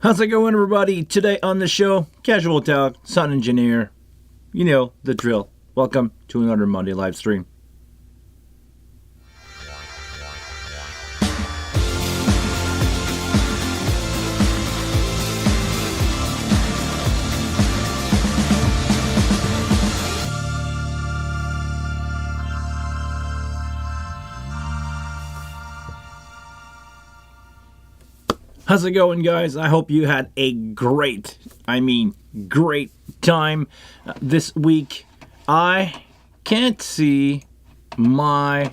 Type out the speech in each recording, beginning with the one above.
How's it going, everybody? Today on the show, Casual Talk, Sound Engineer. You know the drill. Welcome to another Monday live stream. How's it going, guys? I hope you had a great time this week. I can't see my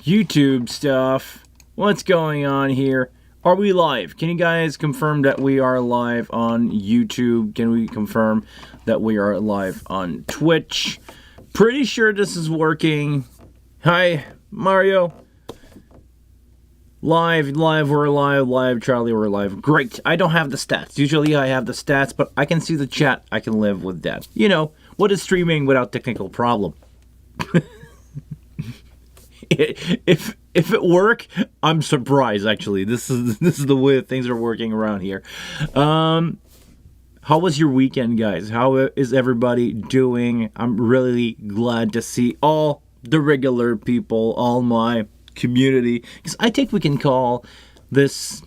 YouTube stuff. What's going on here? Are we live? Can you guys confirm that we are live on YouTube? Can we confirm that we are live on Twitch? Pretty sure this is working. Hi, Mario. Live, we're live, Charlie, we're live. Great. I don't have the stats. Usually I have the stats, but I can see the chat. I can live with that. You know, what is streaming without technical problem? If it work, I'm surprised, actually. This is the way things are working around here. How was your weekend, guys? How is everybody doing? I'm really glad to see all the regular people, all my community, because I think we can call this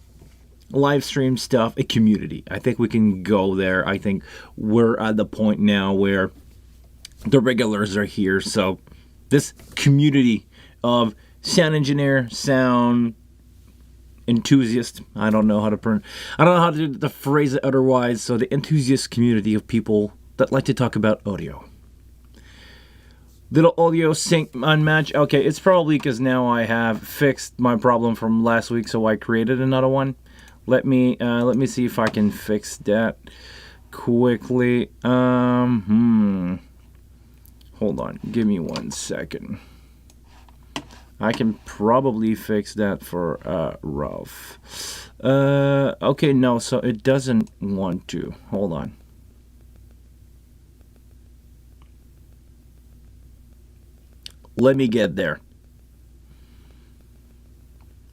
live stream stuff a community. I think we can go there. I think we're at the point now where the regulars are here, so this community of sound engineer, sound enthusiast, I don't know how to phrase it otherwise, so the enthusiast community of people that like to talk about audio. Little audio sync unmatch. Okay, it's probably because now I have fixed my problem from last week, so I created another one. Let me see if I can fix that quickly. Hold on, give me 1 second. I can probably fix that for Ralph. Okay, no, so it doesn't want to. Hold on. Let me get there.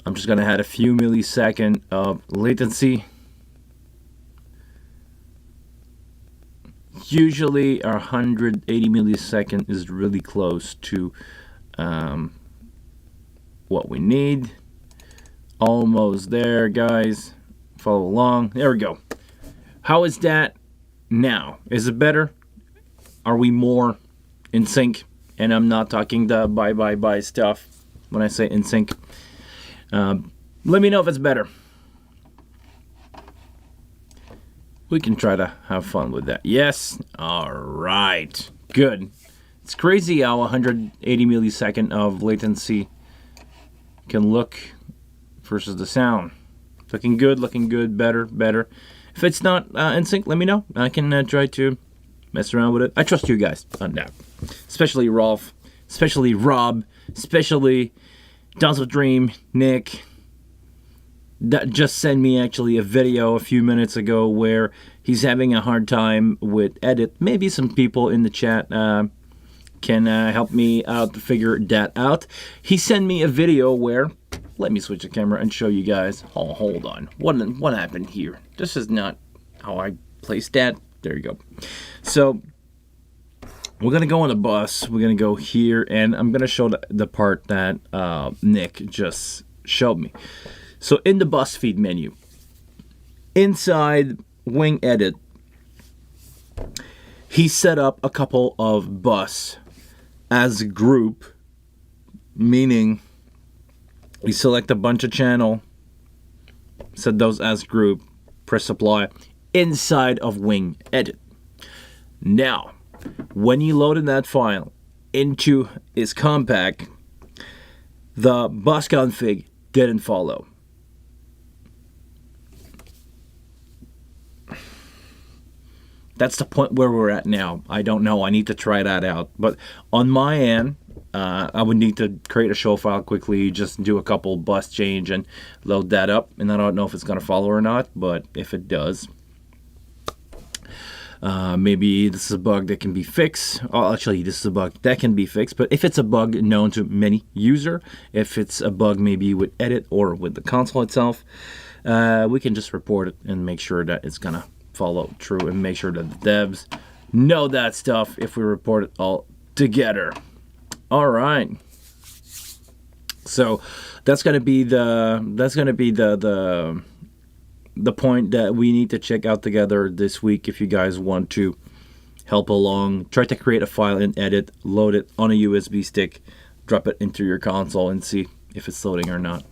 I'm just going to add a few milliseconds of latency. Usually 180 milliseconds is really close to what we need. Almost there, guys. Follow along. There we go. How is that now? Is it better? Are we more in sync? And I'm not talking the bye stuff when I say in sync. Let me know if it's better. We can try to have fun with that. Yes. All right. Good. It's crazy how 180 millisecond of latency can look versus the sound. Looking good, better. If it's not in sync, let me know. I can try to mess around with it. I trust you guys on that. Especially Rolf, especially Rob, especially Dazzle Dream, Nick. That just sent me actually a video a few minutes ago where he's having a hard time with edit. Maybe some people in the chat can help me out to figure that out. He sent me a video where, let me switch the camera and show you guys. Oh, hold on. What happened here? This is not how I placed that. There you go. So we're going to go on a bus. We're going to go here, and I'm going to show the part that Nick just showed me. So in the bus feed menu, inside Wing Edit, he set up a couple of bus as a group, meaning we select a bunch of channel, set those as group, press apply, inside of Wing Edit. Now, when you loaded that file into his compact, the bus config didn't follow. That's the point where we're at now. I don't know. I need to try that out. But on my end, I would need to create a show file quickly, just do a couple bus change and load that up. And I don't know if it's going to follow or not, but if it does, maybe this is a bug that can be fixed. Oh, actually, this is a bug that can be fixed. But if it's a bug known to many user, if it's a bug maybe with edit or with the console itself, we can just report it and make sure that it's gonna follow through, and make sure that the devs know that stuff if we report it all together. All right. So that's gonna be the point that we need to check out together this week. If you guys want to help along, try to create a file and edit, load it on a USB stick, drop it into your console, and see if it's loading or not.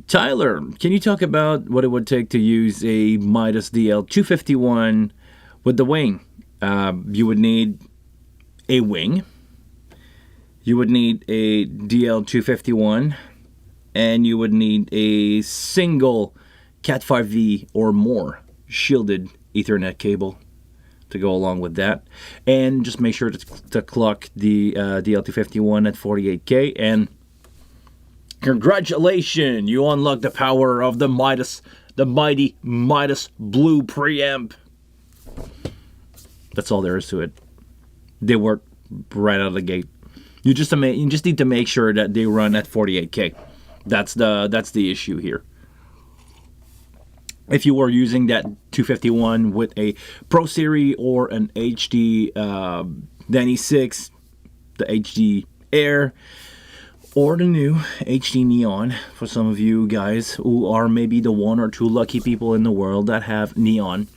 Tyler, can you talk about what it would take to use a Midas DL251 with the wing? You would need a wing, you would need a DL251, and you would need a single Cat5e or more shielded Ethernet cable to go along with that. And just make sure to clock the DL251 at 48K, and congratulations, you unlock the power of the Midas, the mighty Midas Blue preamp. That's all there is to it. They work right out of the gate. You just need to make sure that they run at 48K. That's the issue here. If you were using that 251 with a Pro Series or an HD Denny 6, the HD Air, or the new HD Neon, for some of you guys who are maybe the one or two lucky people in the world that have Neon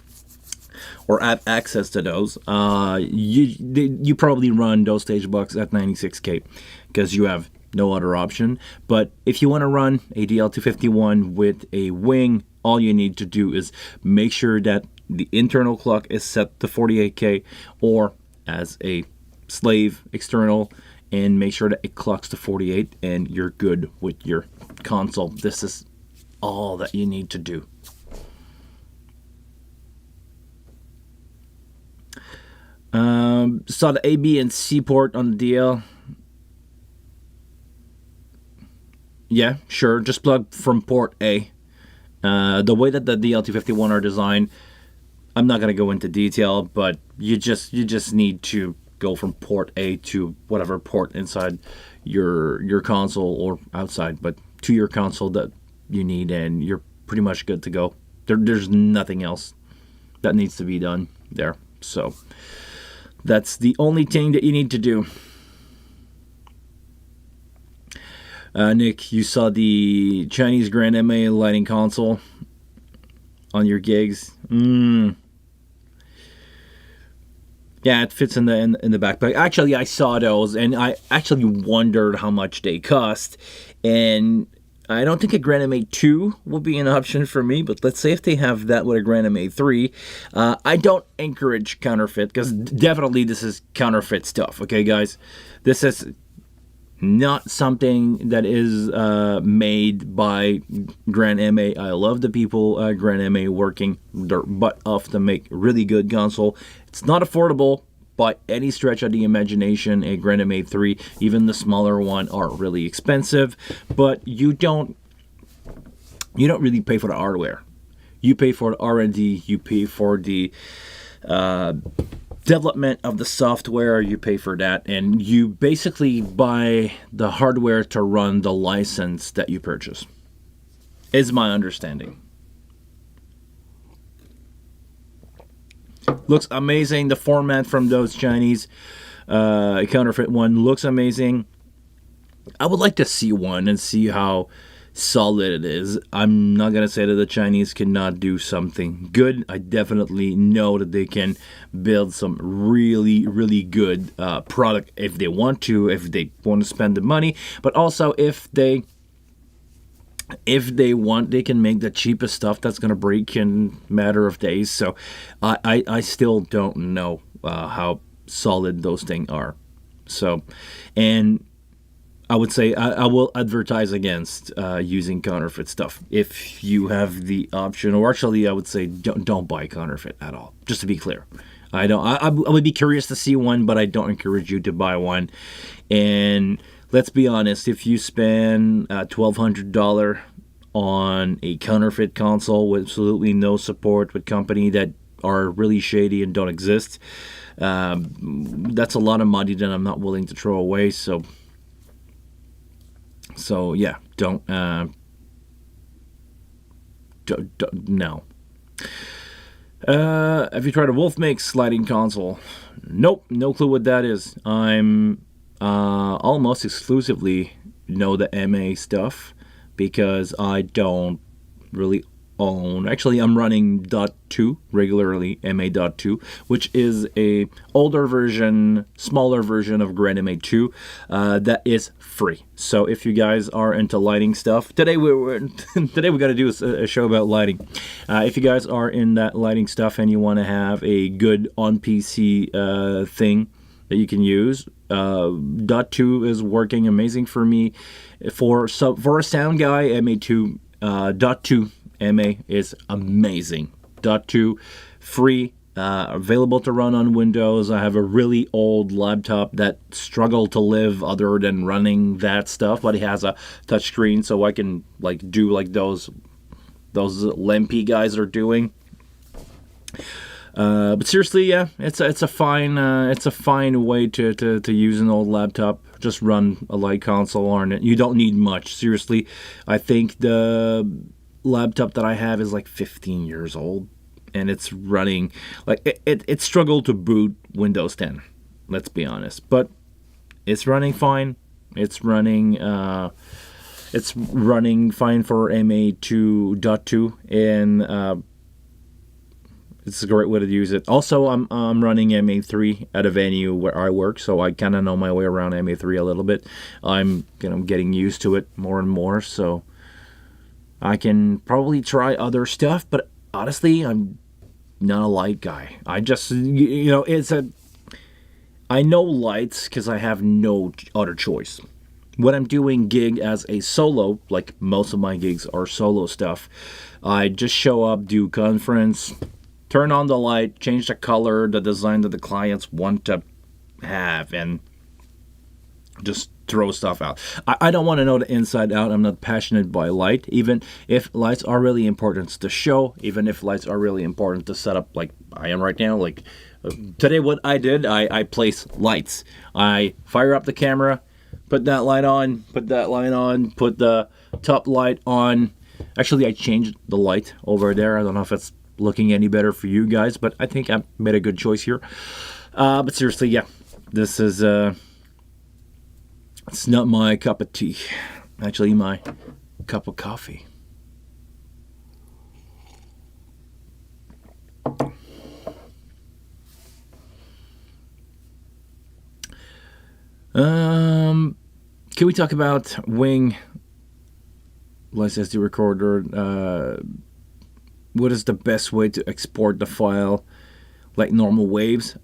or have access to those, you probably run those stage bucks at 96K because you have no other option. But if you want to run a DL251 with a wing, all you need to do is make sure that the internal clock is set to 48K or as a slave external, and make sure that it clocks to 48, and you're good with your console. This is all that you need to do. Saw the A, B, and C port on the DL. Yeah, sure. Just plug from port A. The way that the DL251 are designed, I'm not gonna go into detail, but you just need to go from port A to whatever port inside your console or outside, but to your console that you need, and you're pretty much good to go. There's nothing else that needs to be done there. So that's the only thing that you need to do. Nick, you saw the Chinese Grand MA lighting console on your gigs. Yeah, it fits in the backpack. Actually, I saw those, and I actually wondered how much they cost. And I don't think a Grand MA 2 would be an option for me, but let's say if they have that with a Grand MA 3. I don't encourage counterfeit, because definitely this is counterfeit stuff, okay, guys? This is not something that is made by Grand MA. I love the people Grand MA working their butt off to make really good console. It's not affordable by any stretch of the imagination. A Grand MA 3, even the smaller one, are really expensive, but you don't really pay for the hardware. You pay for the R&D, you pay for the development of the software, you pay for that, and you basically buy the hardware to run the license that you purchase, is my understanding. Looks amazing. The format from those Chinese counterfeit one looks amazing. I would like to see one and see how solid it is. I'm not gonna say that the Chinese cannot do something good. I definitely know that they can build some really, really good product if they want to spend the money. But also if they want, they can make the cheapest stuff that's gonna break in a matter of days. So I still don't know how solid those things are. So, and I would say I will advertise against using counterfeit stuff if you have the option. Or actually, I would say don't buy counterfeit at all. Just to be clear, I would be curious to see one, but I don't encourage you to buy one. And let's be honest, if you spend $1,200 on a counterfeit console with absolutely no support, with company that are really shady and don't exist, that's a lot of money that I'm not willing to throw away. So So yeah, no. Have you tried a Wolfmix lighting console? Nope, no clue what that is. I'm almost exclusively know the MA stuff because I don't really own. Actually, I'm running .2 regularly, MA.2, which is a older version, smaller version of GrandMA 2 that is free. So if you guys are into lighting stuff, today today we got to do a show about lighting. If you guys are in that lighting stuff and you want to have a good on PC thing that you can use, .2 is working amazing for me. For a sound guy, MA2 .2 MA is amazing. .2 free, available to run on Windows. I have a really old laptop that struggled to live other than running that stuff, but it has a touchscreen, so I can like do like those Lempy guys are doing. But seriously, yeah, it's a fine way to use an old laptop. Just run a light console on it. You don't need much. Seriously, I think the laptop that I have is like 15 years old, and it's running like it struggled to boot Windows 10. Let's be honest, but it's running fine. It's running fine for MA2.2, and it's a great way to use it. Also, I'm running MA3 at a venue where I work, so I kind of know my way around MA3 a little bit. I'm getting used to it more and more, so I can probably try other stuff. But honestly, I'm not a light guy. I just I know lights because I have no other choice. When I'm doing gig as a solo, like most of my gigs are solo stuff, I just show up, do conference, turn on the light, change the color, the design that the clients want to have, and just throw stuff out. I don't want to know the inside out. I'm not passionate by light, even if lights are really important to show, even if lights are really important to set up like I am right now. Like today what I did, I place lights. I fire up the camera, put that light on, put the top light on. Actually, I changed the light over there. I don't know if it's looking any better for you guys, but I think I made a good choice here. But seriously, yeah, this is it's not my cup of tea. Actually, my cup of coffee. Can we talk about Wing SD recorder? What is the best way to export the file like normal waves?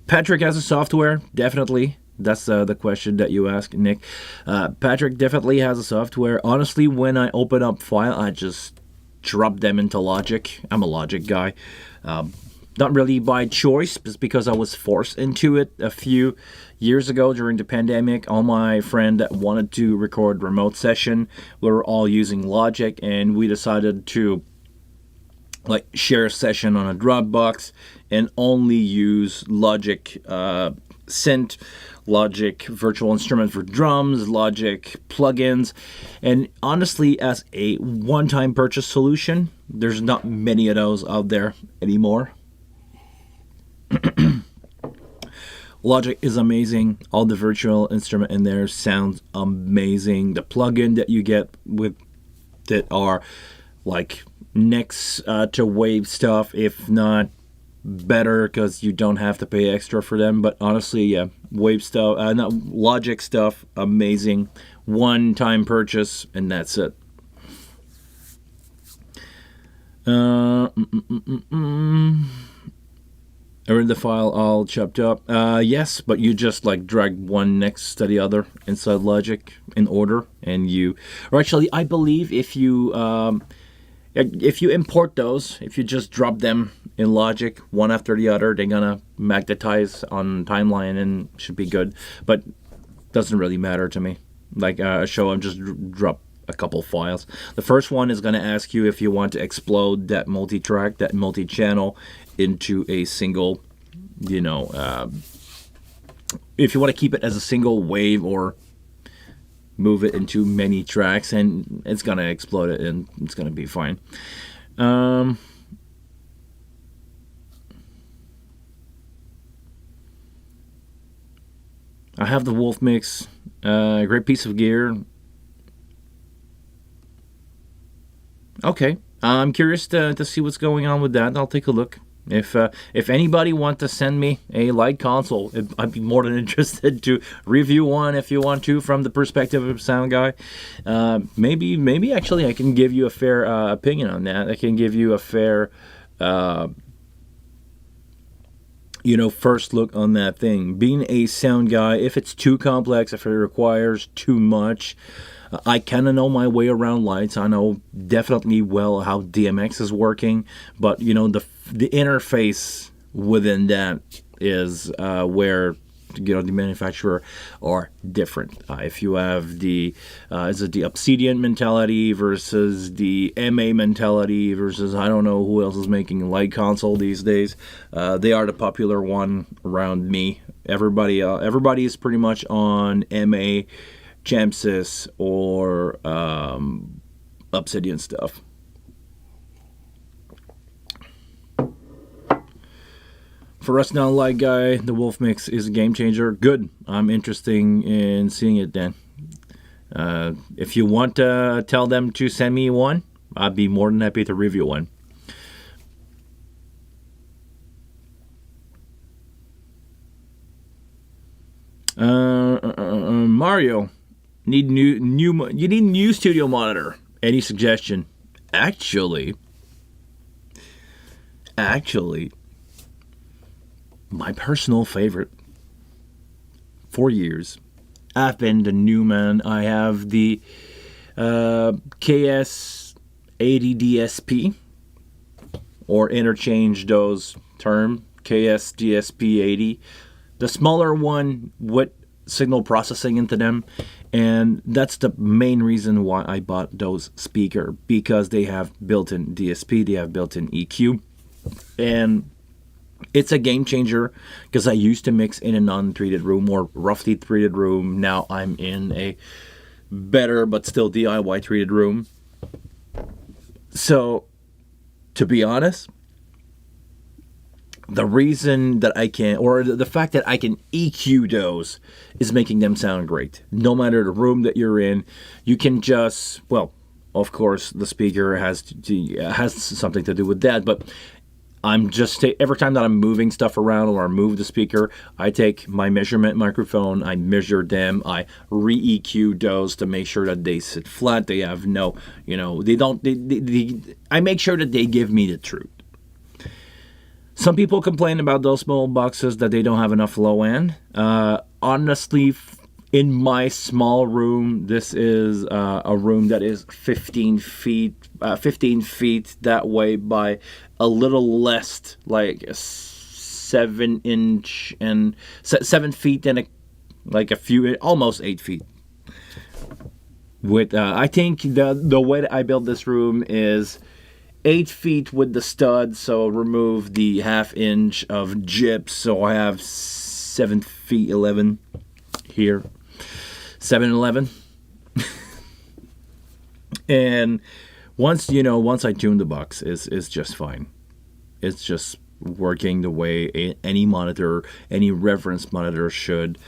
Patrick has a software, definitely. That's the question that you ask, Nick. Patrick definitely has a software. Honestly, when I open up file, I just drop them into Logic. I'm a Logic guy. Not really by choice, just because I was forced into it a few years ago during the pandemic. All my friends that wanted to record remote session were all using Logic, and we decided to like share a session on a Dropbox and only use Logic Synth, Logic Virtual Instrument for drums, Logic plugins, and honestly, as a one-time purchase solution, there's not many of those out there anymore. Logic is amazing. All the virtual instrument in there sounds amazing. The plugin that you get with it are like next to Wave stuff, if not better, because you don't have to pay extra for them. But honestly, yeah, Wave stuff, not Logic stuff, amazing. One-time purchase, and that's it. I read the file all chopped up. Yes, but you just like drag one next to the other inside Logic in order, and or actually, I believe if you import those, if you just drop them in Logic one after the other, they're gonna magnetize on timeline and should be good. But doesn't really matter to me. Like show, I'm just drop a couple files. The first one is gonna ask you if you want to explode that multi-track, that multi-channel into a single, if you want to keep it as a single wave or move it into many tracks, and it's gonna explode it, and it's gonna be fine. I have the Wolf Mix, great piece of gear. Okay, I'm curious to see what's going on with that. I'll take a look. If anybody want to send me a light console, I'd be more than interested to review one if you want to, from the perspective of a sound guy. Maybe actually I can give you a fair opinion on that. I can give you a fair, first look on that thing. Being a sound guy, if it's too complex, if it requires too much, I kind of know my way around lights. I know definitely well how DMX is working, but the interface within that is where the manufacturer are different. If you have the is it the Obsidian mentality versus the MA mentality versus I don't know who else is making a light console these days. They are the popular one around me. Everybody is pretty much on MA, Jamsys, or Obsidian stuff. For us non-light guy, the Wolf Mix is a game changer. Good. I'm interested in seeing it then. If you want to tell them to send me one, I'd be more than happy to review one. Mario, you need new studio monitor. Any suggestion? Actually, my personal favorite for years, I've been the Neumann. I have the KS80 DSP, or interchange those term, KS DSP 80. The smaller one with signal processing into them, and that's the main reason why I bought those speaker, because they have built-in DSP, they have built-in EQ, and it's a game changer, because I used to mix in a non-treated room or roughly treated room. Now I'm in a better but still DIY treated room. So, to be honest, the reason that I can, or the fact that I can EQ those, is making them sound great. No matter the room that you're in, you can just, well, of course, the speaker has something to do with that, but I'm just, every time that I'm moving stuff around or I move the speaker, I take my measurement microphone, I measure them, I re-EQ those to make sure that they sit flat, they have no, I make sure that they give me the truth. Some people complain about those small boxes that they don't have enough low end. Honestly, in my small room, this is a room that is 15 feet that way by a little less, like a 7-inch and 7 feet and a few, almost 8 feet. With I think the way that I built this room is 8 feet with the stud, so remove the 1/2 inch of gyps, so I have 7 feet 11 here, 7-11. And once I tune the box, it's just fine. It's just working the way any monitor, any reference monitor should.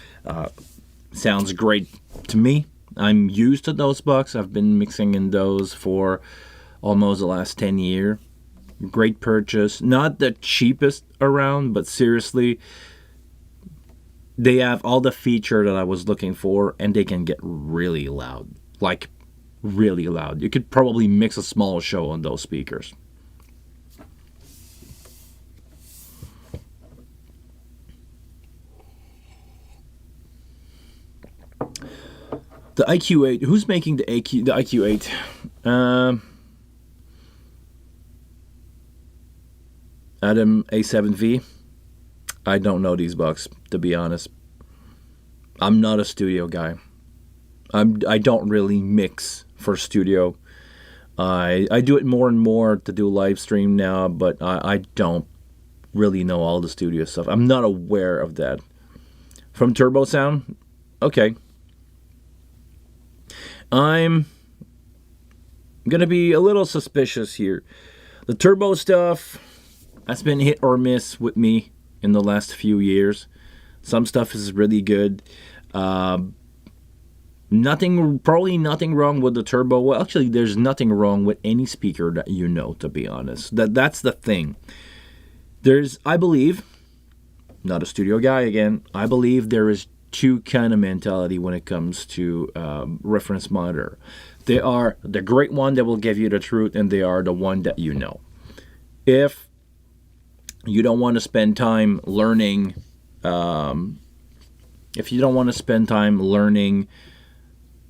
Sounds great to me. I'm used to those box. I've been mixing in those for almost the last 10 years. Great purchase. Not the cheapest around, but seriously, they have all the feature that I was looking for, and they can get really loud. Like, really loud. You could probably mix a small show on those speakers. The IQ8. Who's making the IQ8? Adam A7V. I don't know these bucks, to be honest. I'm not a studio guy. I don't really mix for studio. I do it more and more to do live stream now, but I don't really know all the studio stuff. I'm not aware of that. From Turbo Sound? Okay. I'm gonna be a little suspicious here. The turbo stuff has been hit or miss with me in the last few years. Some stuff is really good. Probably nothing wrong with the turbo. Well, actually, there's nothing wrong with any speaker that you know, to be honest. That's the thing. I believe, not a studio guy again, I believe there is two kind of mentality when it comes to reference monitor. They are the great one that will give you the truth, and they are the one that you know. If you don't want to spend time learning,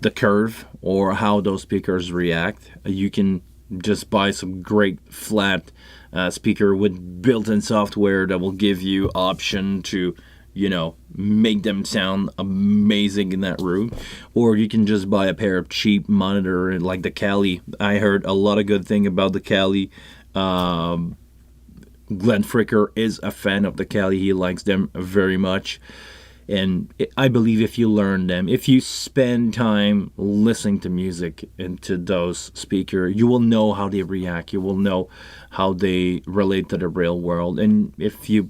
the curve or how those speakers react, you can just buy some great flat speaker with built-in software that will give you option to, make them sound amazing in that room. Or you can just buy a pair of cheap monitor like the Kali. I heard a lot of good thing about the Kali. Glenn Fricker is a fan of the Kali. He likes them very much. And I believe if you learn them, if you spend time listening to music into those speakers, you will know how they react. You will know how they relate to the real world. And if the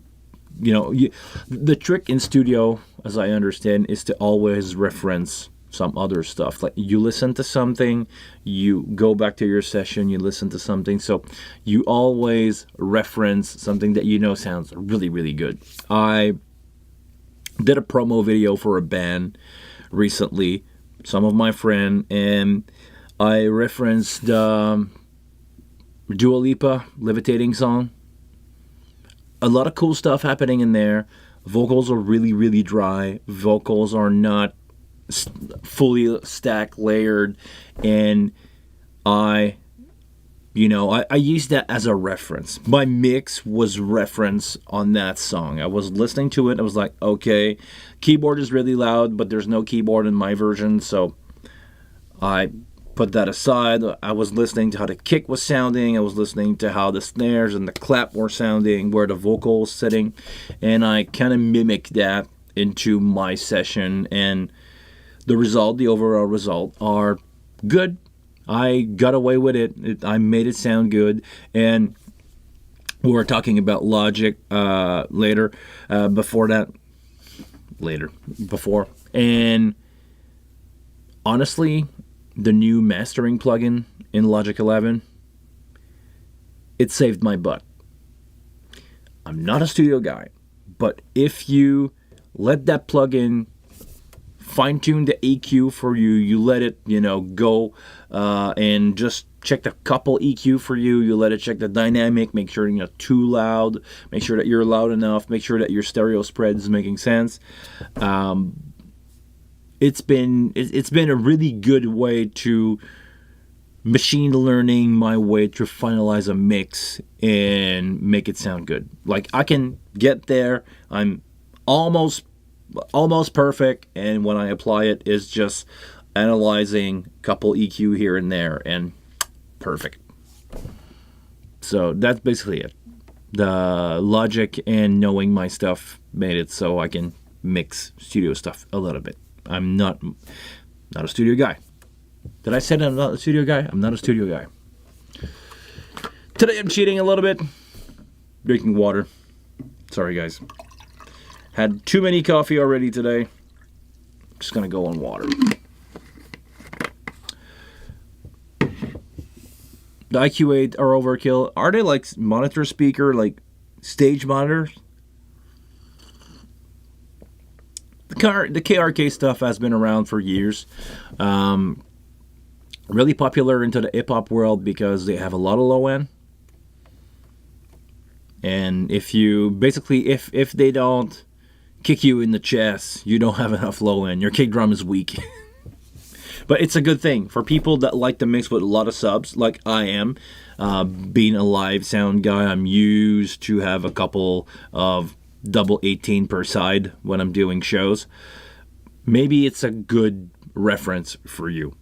trick in studio, as I understand, is to always reference some other stuff. Like you listen to something, you go back to your session, you listen to something. So you always reference something that sounds really, really good. I did a promo video for a band recently, some of my friend, and I referenced Dua Lipa Levitating song. A lot of cool stuff happening in there. Vocals are really, really dry. Vocals are not fully stacked, layered, and I used that as a reference. My mix was reference on that song. I was listening to it. I was like, okay, keyboard is really loud, but there's no keyboard in my version, so I put that aside. I was listening to how the kick was sounding. I was listening to how the snares and the clap were sounding, where the vocal was sitting, and I kind of mimicked that into my session, and the overall result are good. I got away with it. I made it sound good. And we were talking about Logic later. Before. And honestly, the new mastering plugin in Logic 11, it saved my butt. I'm not a studio guy, but if you let that plugin fine-tune the EQ for you, you let it, go and just check the couple EQ for you. You let it check the dynamic, make sure you're not too loud, make sure that you're loud enough, make sure that your stereo spread is making sense. It's been a really good way to machine learning my way to finalize a mix and make it sound good. Like I can get there, I'm almost perfect, and when I apply it, it's just analyzing a couple EQ here and there, and perfect. So that's basically it. The Logic and knowing my stuff made it so I can mix studio stuff a little bit. I'm not a studio guy. Did I say I'm not a studio guy? I'm not a studio guy. Today I'm cheating a little bit. Drinking water. Sorry, guys. Had too many coffee already today. Just gonna go on water. The IQ8 are overkill. Are they like monitor speaker, like stage monitors? The KRK stuff has been around for years. Really popular into the hip-hop world because they have a lot of low end. And if they don't kick you in the chest, you don't have enough low end. Your kick drum is weak. But it's a good thing for people that like to mix with a lot of subs, like I am. Being a live sound guy, I'm used to have a couple of double 18 per side when I'm doing shows. Maybe it's a good reference for you.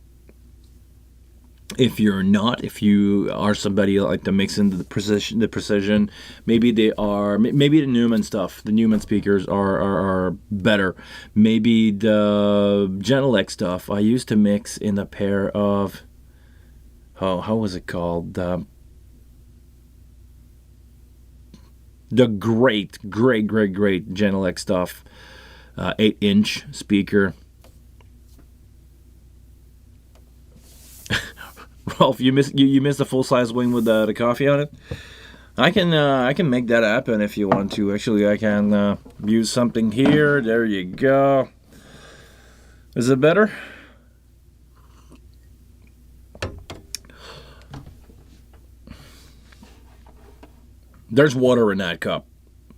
If you're not, if you are somebody like to mix into the precision, maybe maybe the Neumann stuff, the Neumann speakers are better. Maybe the Genelec stuff I used to mix in a pair of, how was it called? The great Genelec stuff, 8-inch speaker. Ralph, you missed the full size wing with the coffee on it. I can make that happen if you want to. Actually, I can use something here. There you go. Is it better? There's water in that cup.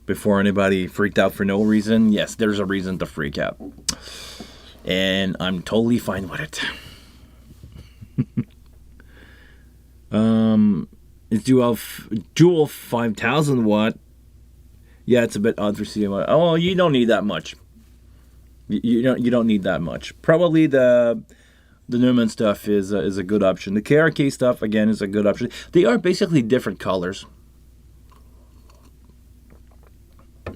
Before anybody freaked out for no reason, yes, there's a reason to freak out, and I'm totally fine with it. It's dual 5,000 watt. Yeah, it's a bit odd for CMI. Oh, you don't need that much. You don't need that much. Probably the Neumann stuff is a good option. The KRK stuff again is a good option. They are basically different colors,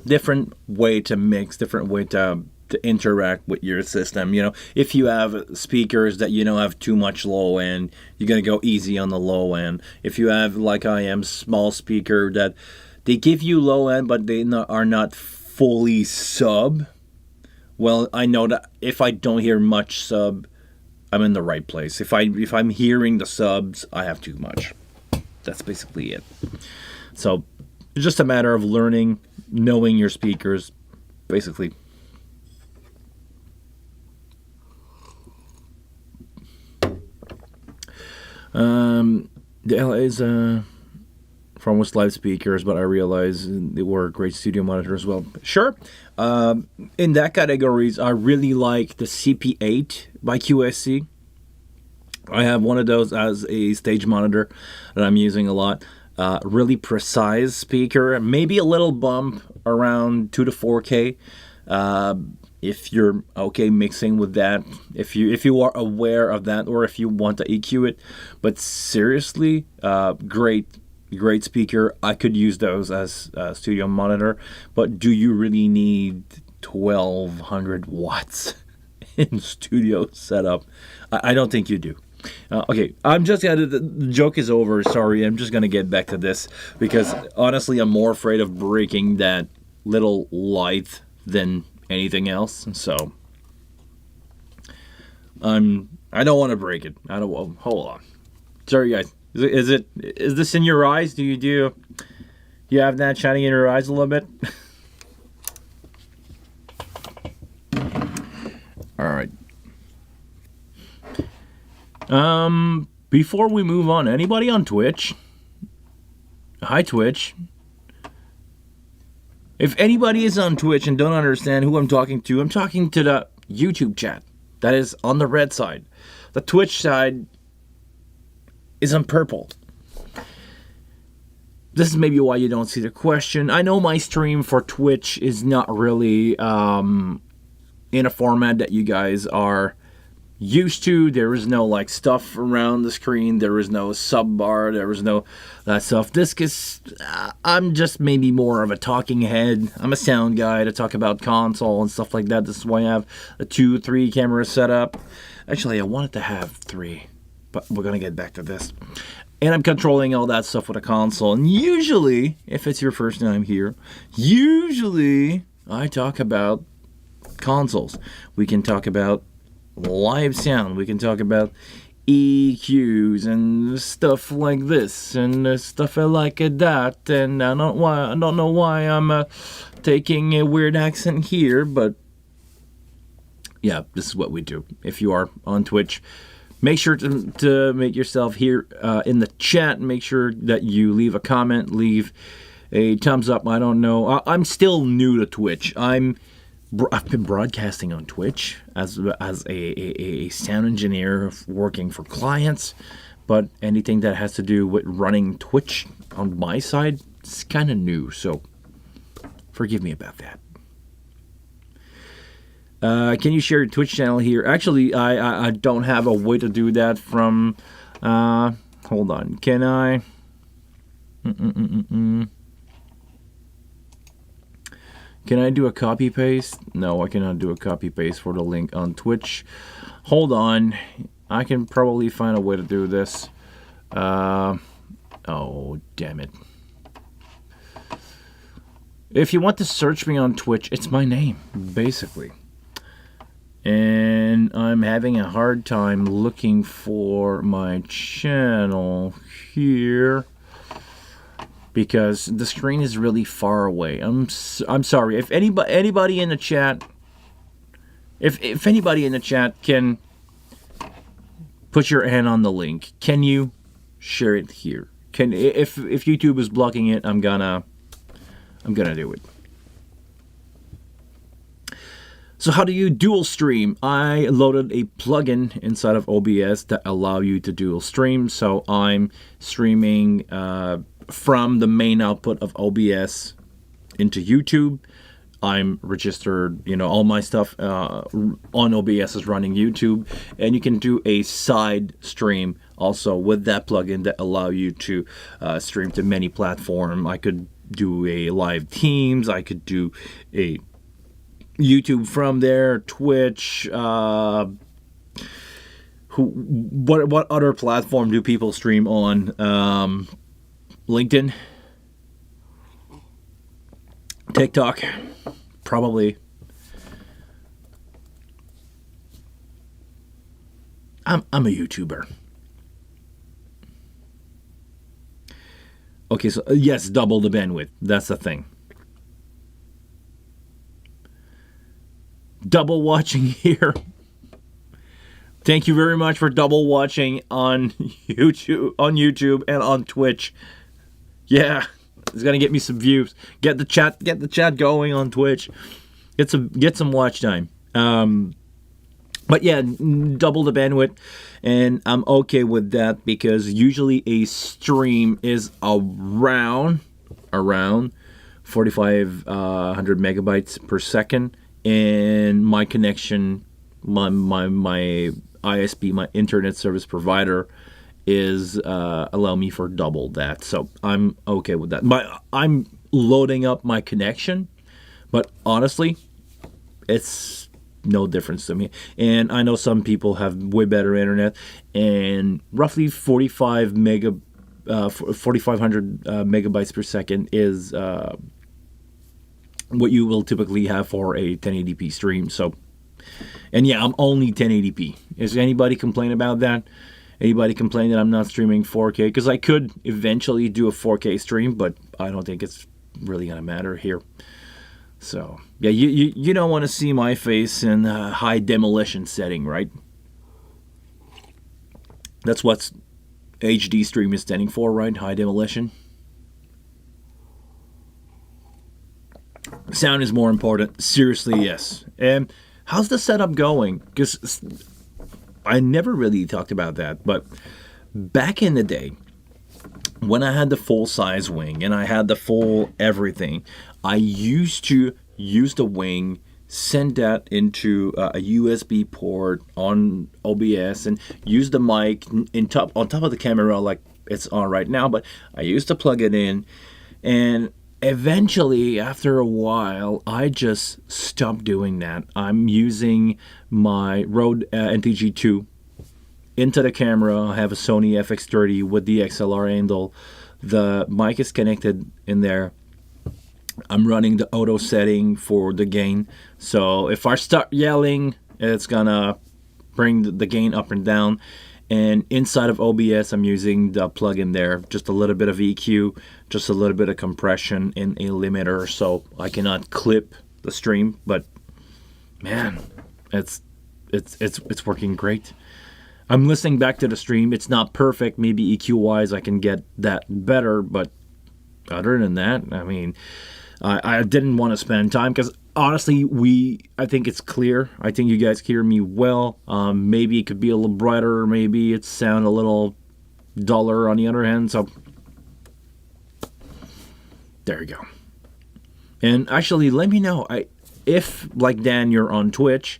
different way to mix, different way to interact with your system. If you have speakers that have too much low end, you're going to go easy on the low end. If you have, like I am, small speaker that they give you low end but they are not fully sub, well, I know that if I don't hear much sub, I'm in the right place. If I'm hearing the subs, I have too much. That's basically it. So it's just a matter of knowing your speakers, basically. The LA's from West Live speakers, but I realize they were great studio monitors as well. Sure. In that categories, I really like the CP8 by QSC. I have one of those as a stage monitor that I'm using a lot. Really precise speaker, maybe a little bump around 2 to 4K. If you're okay mixing with that, if you are aware of that, or if you want to EQ it, but seriously, great speaker. I could use those as a studio monitor, but do you really need 1,200 watts in studio setup? I don't think you do. Okay, the joke is over. Sorry, I'm just gonna get back to this because honestly, I'm more afraid of breaking that little light than anything else. So I don't want to break it. Hold on. Sorry, guys. Is this in your eyes? Do you have that shining in your eyes a little bit? All right. Before we move on, anybody on Twitch? Hi, Twitch. If anybody is on Twitch and don't understand who I'm talking to the YouTube chat. That is on the red side. The Twitch side is on purple. This is maybe why you don't see the question. I know my stream for Twitch is not really in a format that you guys are used to. There is no stuff around the screen. There is no sub bar. There is no that stuff. This is I'm just maybe more of a talking head. I'm a sound guy to talk about console and stuff like that. This is why I have a 2-3 camera setup. Actually, I wanted to have 3, but we're gonna get back to this. And I'm controlling all that stuff with a console. And usually, if it's your first time here, I talk about consoles. We can talk about live sound. We can talk about EQs and stuff like this and stuff like that. And I don't know why I'm taking a weird accent here, but yeah, this is what we do. If you are on Twitch, make sure to make yourself here in the chat. Make sure that you leave a comment, leave a thumbs up. I don't know. I'm still new to Twitch. I've been broadcasting on Twitch as a sound engineer working for clients, but anything that has to do with running Twitch on my side is kind of new, so forgive me about that. Can you share your Twitch channel here? Actually, I don't have a way to do that from Hold on. Can I? Can I do a copy paste? No, I cannot do a copy paste for the link on Twitch. Hold on. I can probably find a way to do this. Oh, damn it. If you want to search me on Twitch, it's my name, basically. And I'm having a hard time looking for my channel here because the screen is really far away. I'm sorry. If anybody in the chat, if anybody in the chat can put your hand on the link, can you share it here? If YouTube is blocking it, I'm gonna do it. So how do you dual stream? I loaded a plugin inside of OBS that allow you to dual stream. So I'm streaming from the main output of OBS into YouTube. I'm registered, all my stuff on OBS is running YouTube, and you can do a side stream also with that plugin that allow you to stream to many platforms. I could do a live Teams. I could do a YouTube from there, Twitch. What other platform do people stream on? LinkedIn, TikTok, probably. I'm a YouTuber. Okay, so yes, double the bandwidth. That's the thing. Double watching here. Thank you very much for double watching on YouTube and on Twitch. Yeah, it's gonna get me some views. Get the chat going on Twitch. Get some watch time. But yeah, double the bandwidth, and I'm okay with that because usually a stream is around 4,500 megabytes per second. And my connection, my ISP, my internet service provider, is allow me for double that. So I'm okay with that. I'm loading up my connection, but honestly, it's no difference to me. And I know some people have way better internet, and roughly 4,500 megabytes per second is what you will typically have for a 1080p stream. So, and yeah, I'm only 1080p. Is anybody complain about that? Anybody complain that I'm not streaming 4K? Because I could eventually do a 4K stream, but I don't think it's really gonna matter here. So yeah, you don't want to see my face in high demolition setting, right? That's what HD stream is standing for, right? High demolition. Sound is more important. Seriously, yes. And how's the setup going? Because I never really talked about that. But back in the day, when I had the full size wing and I had the full everything, I used to use the wing, send that into a USB port on OBS, and use the mic on top of the camera like it's on right now. But I used to plug it in, and eventually, after a while, I just stopped doing that. I'm using my Rode NTG2 into the camera. I have a Sony FX30 with the XLR handle. The mic is connected in there. I'm running the auto setting for the gain. So if I start yelling, it's gonna bring the gain up and down. And inside of OBS, I'm using the plugin there, just a little bit of EQ, just a little bit of compression in a limiter, so I cannot clip the stream. But man, it's working great. I'm listening back to the stream. It's not perfect. Maybe EQ wise, I can get that better. But other than that, I mean, I didn't want to spend time because honestly, I think it's clear. I think you guys hear me well. Maybe it could be a little brighter. Maybe it sound a little duller on the other hand. So there you go. And actually, let me know if, like Dan, you're on Twitch.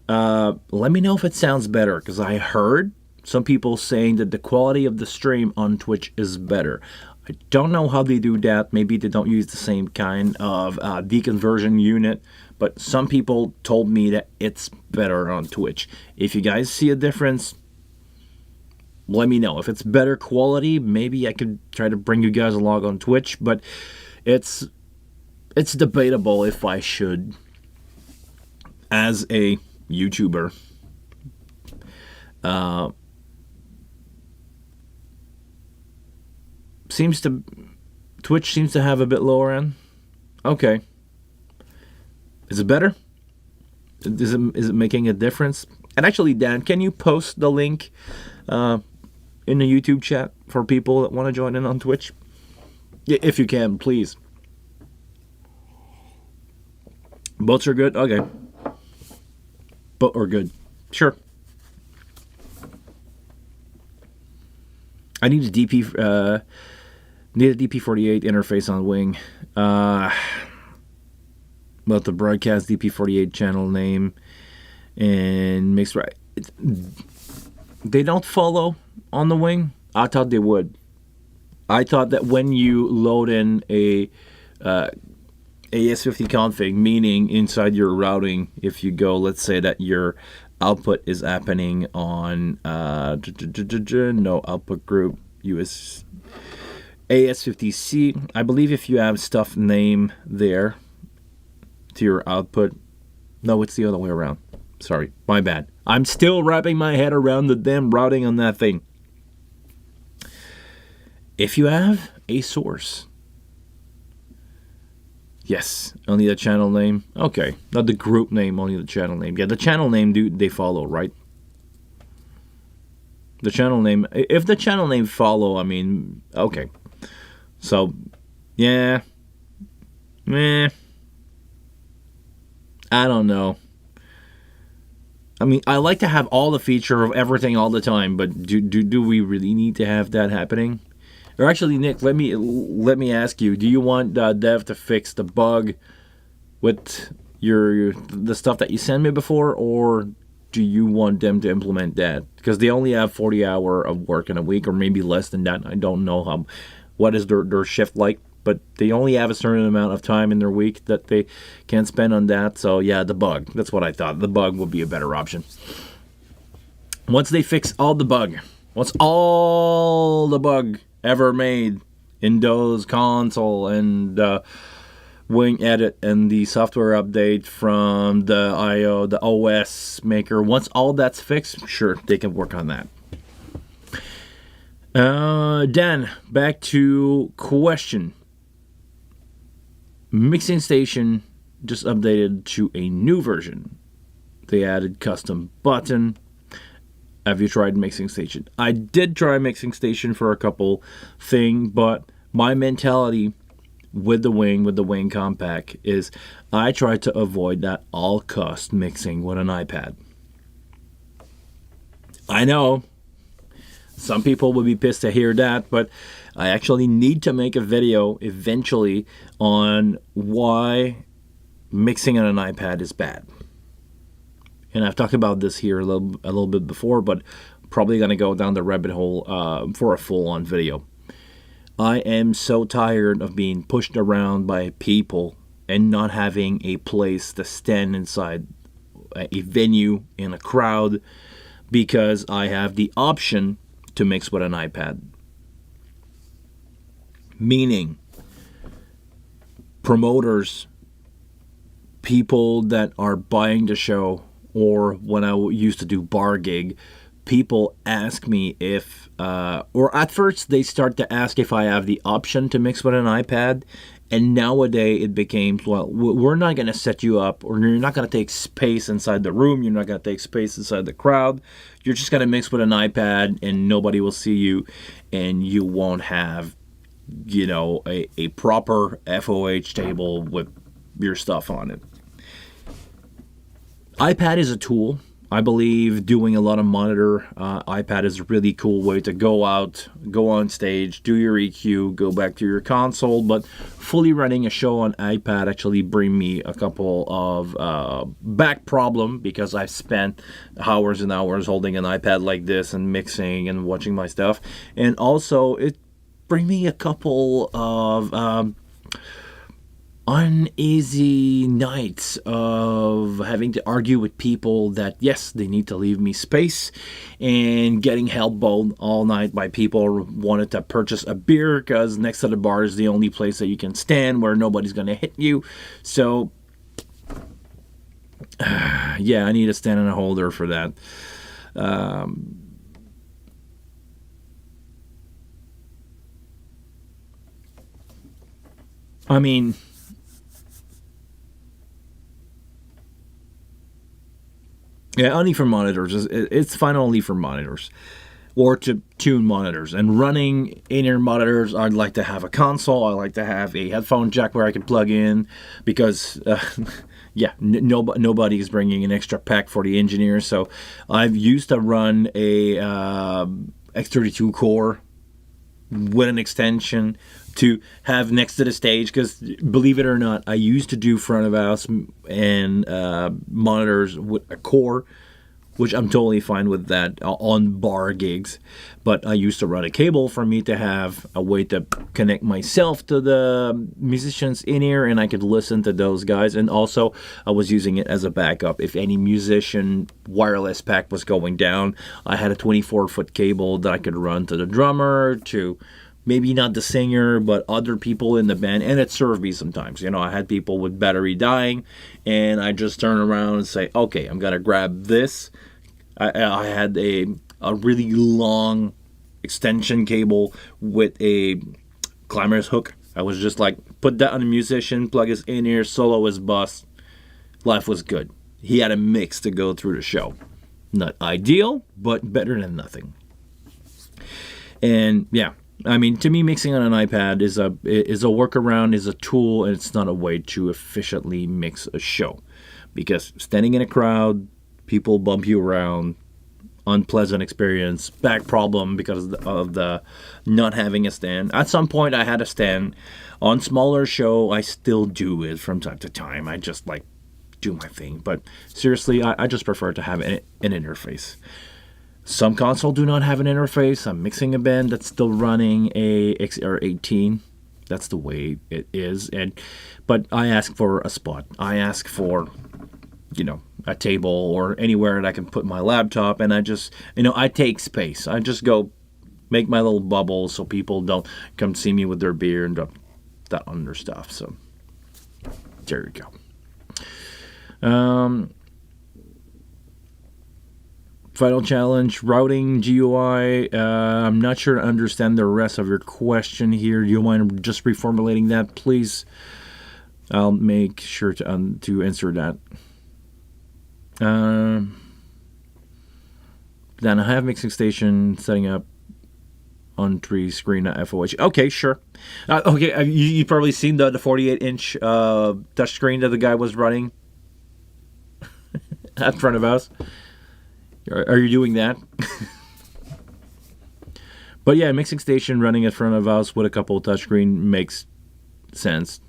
Let me know if it sounds better because I heard some people saying that the quality of the stream on Twitch is better. I don't know how they do that. Maybe they don't use the same kind of deconversion unit, but some people told me that it's better on Twitch. If you guys see a difference, let me know. If it's better quality, maybe I could try to bring you guys along on Twitch, but it's debatable if I should, as a YouTuber. Twitch seems to have a bit lower end. Okay. Is it better? Is it making a difference? And actually, Dan, can you post the link in the YouTube chat for people that want to join in on Twitch? If you can, please. Both are good? Okay. Both are good. Sure. I need a DP48 interface on Wing. But the broadcast DP48 channel name and mixed right. They don't follow on the Wing. I thought they would. I thought that when you load in a AS50 config, meaning inside your routing, if you go, let's say that your output is happening on no output group US AS50C. I believe if you have stuff name there to your output, no, it's the other way around. Sorry, my bad. I'm still wrapping my head around the damn routing on that thing. If you have a source, yes, only the channel name. Okay, not the group name, only the channel name. Yeah, the channel name, they follow, right? The channel name. If the channel name follow, I mean, okay. So, yeah, meh. I don't know. I mean, I like to have all the feature of everything all the time, but do we really need to have that happening? Or actually, Nick, let me ask you: do you want Dev to fix the bug with the stuff that you sent me before, or do you want them to implement that? Because they only have 40 hours of work in a week, or maybe less than that. I don't know what is their shift like, but they only have a certain amount of time in their week that they can spend on that. So yeah, the bug. That's what I thought. The bug would be a better option. Once they fix all the bug ever made in those console and Wing Edit and the software update from the IO, the OS maker, once all that's fixed, sure, they can work on that. Dan, back to question. Mixing Station just updated to a new version. They added custom button. Have you tried Mixing Station? I did try Mixing Station for a couple things, but my mentality with the Wing Compact is I try to avoid that all-cost mixing with an iPad. I know some people will be pissed to hear that, but I actually need to make a video eventually on why mixing on an iPad is bad. And I've talked about this here a little bit before, but probably going to go down the rabbit hole for a full-on video. I am so tired of being pushed around by people and not having a place to stand inside a venue in a crowd because I have the option to mix with an iPad. Meaning, promoters, people that are buying the show, or when I used to do bar gig, people ask me if, or at first they start to ask if I have the option to mix with an iPad, and nowadays it became, well, we're not going to set you up, or you're not going to take space inside the room, you're not going to take space inside the crowd, you're just going to mix with an iPad, and nobody will see you, and you won't have, you know, a proper FOH table with your stuff on it. iPad is a tool. I believe doing a lot of monitor iPad is a really cool way to go out, go on stage, do your EQ, go back to your console. But fully running a show on iPad actually bring me a couple of back problem, because I've spent hours and hours holding an iPad like this and mixing and watching my stuff. And also it bring me a couple of uneasy nights of having to argue with people that, yes, they need to leave me space, and getting elbowed all night by people who wanted to purchase a beer because next to the bar is the only place that you can stand where nobody's going to hit you. So, yeah, I need a stand and a holder for that. I mean, yeah, only for monitors. It's fine only for monitors, or to tune monitors. And running in-ear monitors, I'd like to have a console. I like to have a headphone jack where I can plug in, because yeah, nobody is bringing an extra pack for the engineers. So I've used to run a X32 core with an extension to have next to the stage, because believe it or not, I used to do front of house and monitors with a core, which I'm totally fine with that on bar gigs. But I used to run a cable for me to have a way to connect myself to the musicians in here, and I could listen to those guys. And also I was using it as a backup if any musician wireless pack was going down. I had a 24-foot cable that I could run to the drummer, to maybe not the singer, but other people in the band, and it served me sometimes. You know, I had people with battery dying, and I just turn around and say, okay, I'm gonna grab this. I had a really long extension cable with a climber's hook. I was just like, put that on the musician, plug his in-ear, solo his bus. Life was good. He had a mix to go through the show. Not ideal, but better than nothing. And yeah, I mean, to me, mixing on an iPad is a workaround, is a tool, and it's not a way to efficiently mix a show. Because standing in a crowd, people bump you around, unpleasant experience, back problem because of the not having a stand. At some point, I had a stand. On smaller show, I still do it from time to time. I just like do my thing. But seriously, I just prefer to have an interface. Some consoles do not have an interface. I'm mixing a band that's still running a XR18. That's the way it is. But I ask for a spot. I ask for, a table or anywhere that I can put my laptop, and I just, I take space. I just go make my little bubble so people don't come see me with their beer and that other stuff. So there you go. Final challenge, routing GUI. I'm not sure to understand the rest of your question here. Do you mind just reformulating that, please? I'll make sure to answer that. Then I have mixing station setting up on 3 screen FOH. Okay, sure. Okay, you've probably seen the 48-inch touch screen that the guy was running at front of us. Are you doing that? But yeah, mixing station running in front of us with a couple of touchscreen makes sense.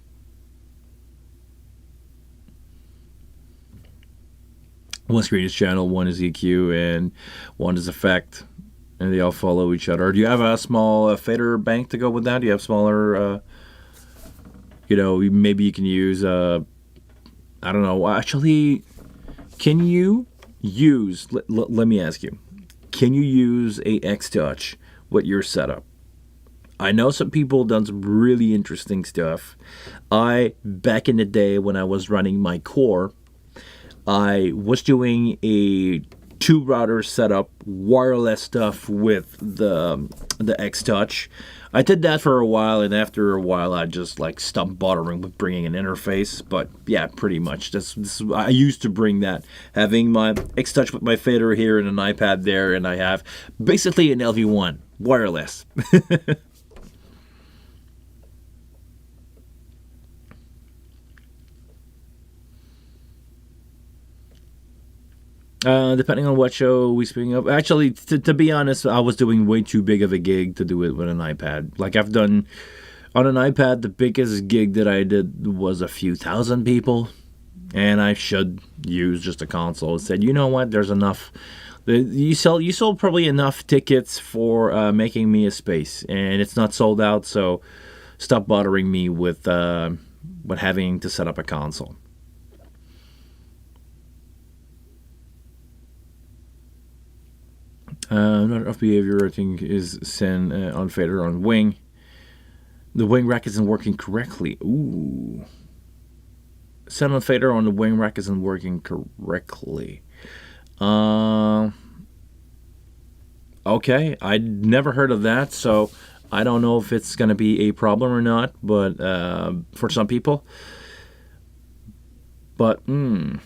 One screen is channel, one is EQ, and one is effect, and they all follow each other. Do you have a small fader bank to go with that? Do you have smaller, maybe you can use, I don't know, actually, can you use, let me ask you, can you use a X-Touch with your setup? I know some people done some really interesting stuff. Back in the day when I was running my core, I was doing a 2 router setup, wireless stuff with the X-Touch. I did that for a while, and after a while, I just stopped bothering with bringing an interface. But yeah, pretty much. I used to bring that, having my X-Touch with my fader here and an iPad there, and I have basically an LV1 wireless. Depending on what show we speaking of. Actually, to be honest, I was doing way too big of a gig to do it with an iPad. Like I've done on an iPad, the biggest gig that I did was a few thousand people, and I should use just a console. Said, you know what? There's enough. You sold probably enough tickets for making me a space, and it's not sold out. So stop bothering me with having to set up a console. Not enough behavior, I think, is Sen on Fader on Wing. The wing rack isn't working correctly. Ooh. Sen on Fader on the wing rack isn't working correctly. Okay, I'd never heard of that, so I don't know if it's going to be a problem or not, but for some people. But, I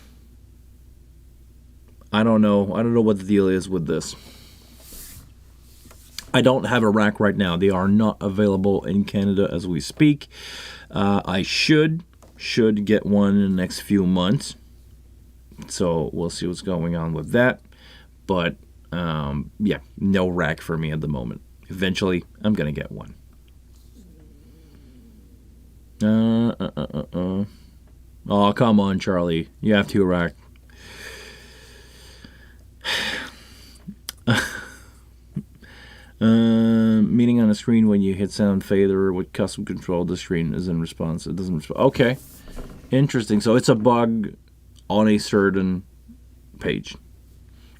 don't know. I don't know what the deal is with this. I don't have a rack right now. They are not available in Canada as we speak. I should get one in the next few months. So we'll see what's going on with that. But yeah, no rack for me at the moment. Eventually, I'm gonna get one. Oh, come on, Charlie. You have to rack. Meaning on a screen when you hit sound fader with custom control, the screen is in response. It doesn't respond. Okay, interesting. So it's a bug on a certain page.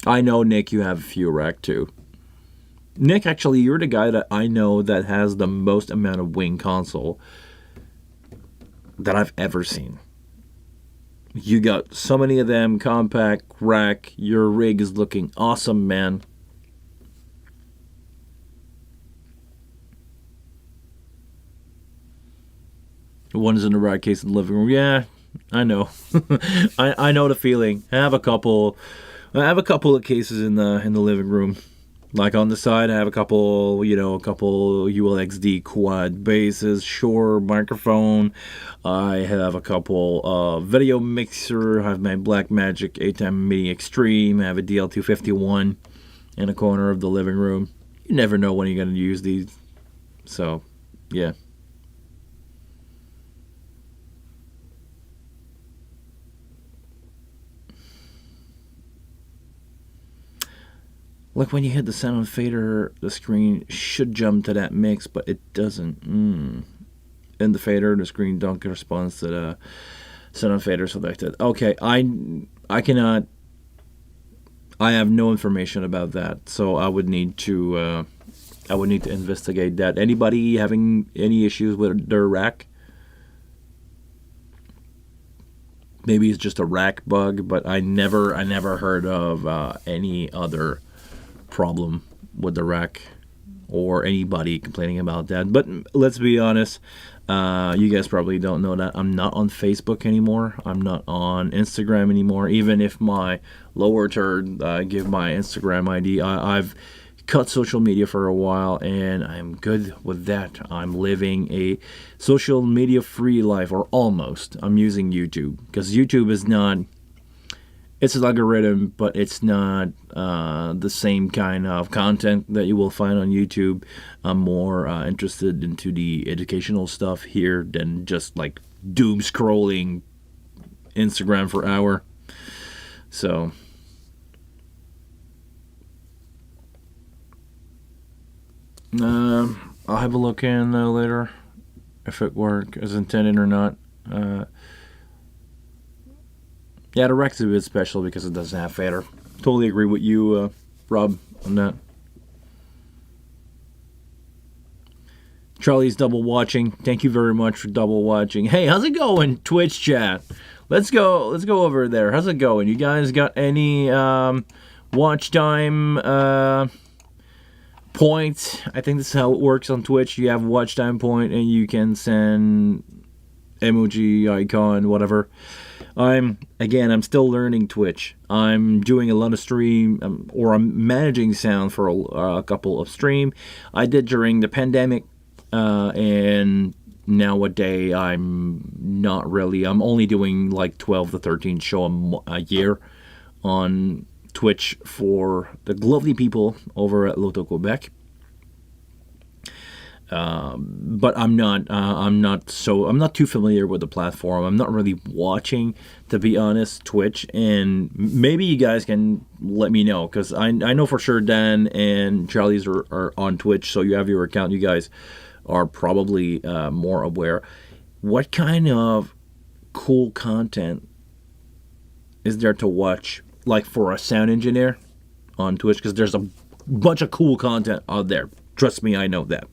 I know, Nick, you have a few rack too. Nick, actually, you're the guy that I know that has the most amount of Wing console that I've ever seen. You got so many of them, compact, rack. Your rig is looking awesome, man. One is in the rack case in the living room. Yeah, I know. I know the feeling. I have a couple of cases in the living room. Like on the side, I have a couple ULXD quad bases, Shure microphone. I have a couple video mixer. I have my Blackmagic 8-time Mini Extreme. I have a DL251 in a corner of the living room. You never know when you're going to use these. So, yeah. Like when you hit the sound fader, the screen should jump to that mix, but it doesn't. In the fader, the screen don't correspond to the sound fader selected. Okay, I cannot. I have no information about that, so I would need to investigate that. Anybody having any issues with their rack? Maybe it's just a rack bug, but I never heard of any other problem with the rack or anybody complaining about that. But let's be honest, you guys probably don't know that I'm not on Facebook anymore. I'm not on Instagram anymore. Even if my lower third give my Instagram ID, I've cut social media for a while, and I'm good with that. I'm living a social media free life, or almost. I'm using YouTube because YouTube is not. It's an algorithm, but it's not the same kind of content that you will find on YouTube. I'm more interested into the educational stuff here than just like doom scrolling Instagram for hour. So I'll have a look in later if it worked as intended or not. Yeah, the Rex is a bit special because it doesn't have fader. Totally agree with you, Rob, on that. Charlie's double watching. Thank you very much for double watching. Hey, how's it going, Twitch chat? Let's go over there. How's it going? You guys got any watch time points? I think this is how it works on Twitch. You have a watch time point and you can send emoji, icon, whatever. I'm still learning Twitch. I'm doing a lot of stream, or I'm managing sound for a couple of stream. I did during the pandemic, and nowadays I'm not really. I'm only doing like 12 to 13 show a year on Twitch for the lovely people over at Loto Quebec. But I'm not too familiar with the platform. I'm not really watching, to be honest, Twitch, and maybe you guys can let me know, because I know for sure Dan and Charlie's are on Twitch, so you have your account. You guys are probably more aware. What kind of cool content is there to watch, like for a sound engineer on Twitch? Because there's a bunch of cool content out there. Trust me, I know that.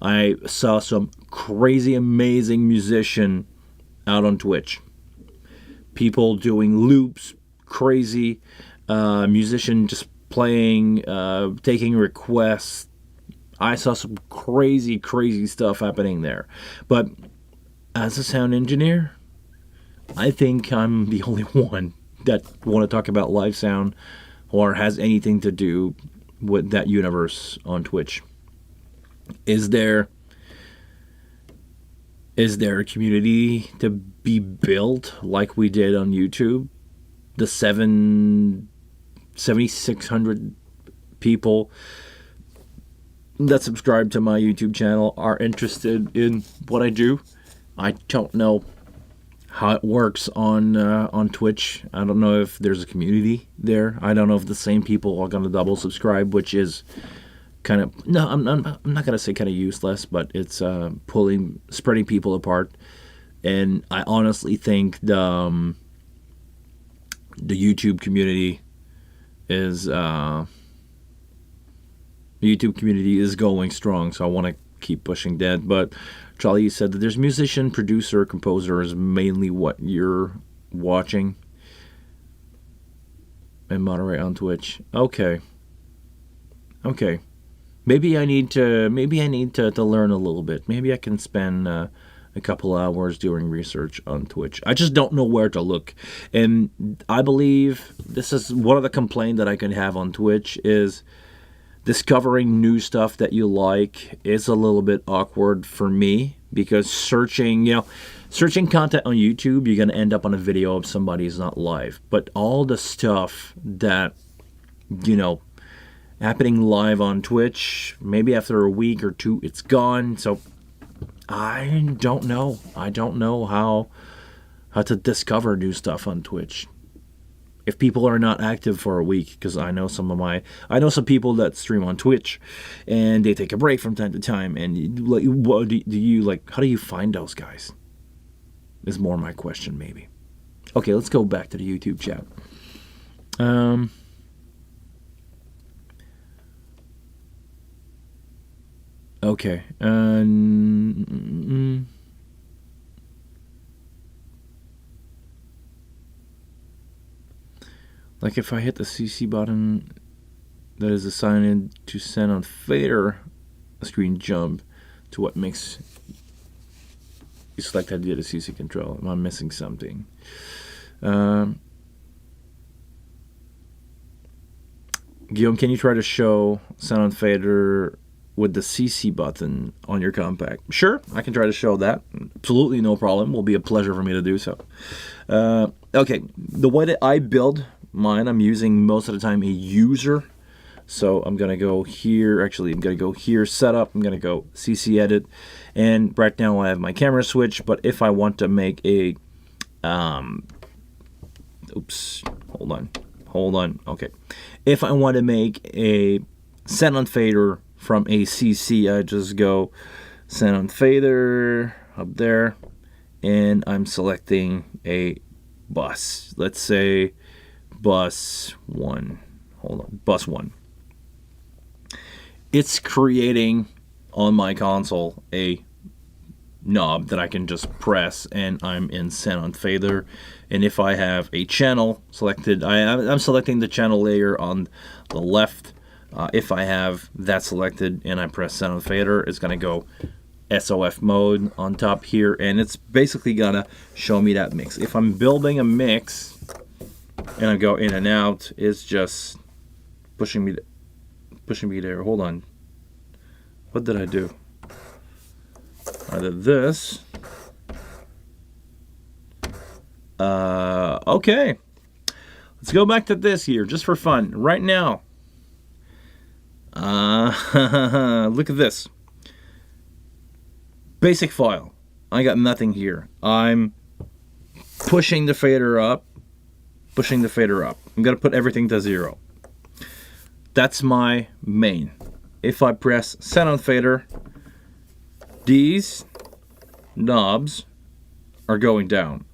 I saw some crazy, amazing musician out on Twitch. People doing loops, crazy musician just playing, taking requests. I saw some crazy, crazy stuff happening there. But as a sound engineer, I think I'm the only one that want to talk about live sound or has anything to do with that universe on Twitch. Is there a community to be built like we did on YouTube? The 7,600 people that subscribe to my YouTube channel are interested in what I do. I don't know how it works on Twitch. I don't know if there's a community there. I don't know if the same people are going to double subscribe, which is kind of, no, I'm not going to say kind of useless, but it's spreading people apart. And I honestly think the YouTube community is going strong, so I want to keep pushing that. But Charlie said that there's musician, producer, composer is mainly what you're watching, and moderate on Twitch. Okay. Maybe I need to learn a little bit. Maybe I can spend a couple hours doing research on Twitch. I just don't know where to look. And I believe this is one of the complaints that I can have on Twitch is discovering new stuff that you like is a little bit awkward for me, because searching content on YouTube, you're going to end up on a video of somebody who's not live. But all the stuff that, happening live on Twitch, maybe after a week or two, it's gone. So I don't know. I don't know how to discover new stuff on Twitch if people are not active for a week. Because I know some people that stream on Twitch and they take a break from time to time. And what do you like? How do you find those guys? Is more my question, maybe. Okay, let's go back to the YouTube chat. Okay. Like if I hit the CC button that is assigned to send on fader, a screen jump to what makes you select idea to CC control. Am I missing something? Guillaume, can you try to show sound on fader with the CC button on your compact? Sure, I can try to show that. Absolutely no problem. Will be a pleasure for me to do so. Okay, the way that I build mine, I'm using most of the time a user. So I'm going to go here. Actually, I'm going to go here, setup. I'm going to go CC edit. And right now I have my camera switch. But if I want to make a... Hold on. Okay. If I want to make a sound on fader from a CC, I just go sound on fader up there, and I'm selecting a bus. Let's say bus 1. Hold on, bus 1. It's creating on my console a knob that I can just press, and I'm in sound on fader. And if I have a channel selected, I'm selecting the channel layer on the left. If I have that selected and I press sound on fader, it's going to go SOF mode on top here, and it's basically going to show me that mix. If I'm building a mix and I go in and out, it's just pushing me there. Hold on. What did I do? I did this. Okay. Let's go back to this here, just for fun, right now. Look at this. Basic file. I got nothing here. I'm pushing the fader up. I'm going to put everything to 0. That's my main. If I press set on fader, these knobs are going down.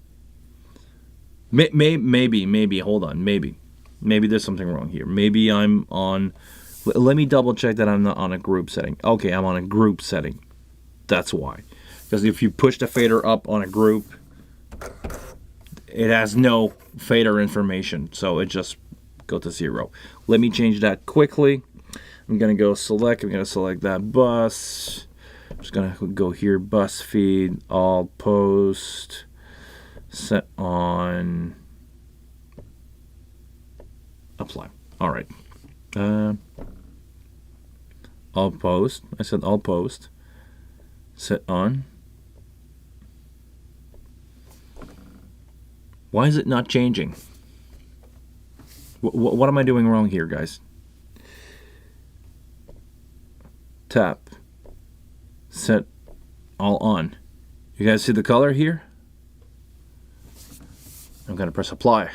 Maybe, hold on, maybe there's something wrong here. Maybe I'm on, let me double check that I'm not on a group setting. Okay, I'm on a group setting. That's why. Because if you push the fader up on a group, it has no fader information, so it just go to 0. Let me change that quickly. I'm gonna go select. I'm gonna select that bus. I'm just gonna go here, bus feed, all post, set on, apply. All right. All post. I said all post. Set on. Why is it not changing? What am I doing wrong here, guys? Tap. Set all on. You guys see the color here? I'm going to press apply.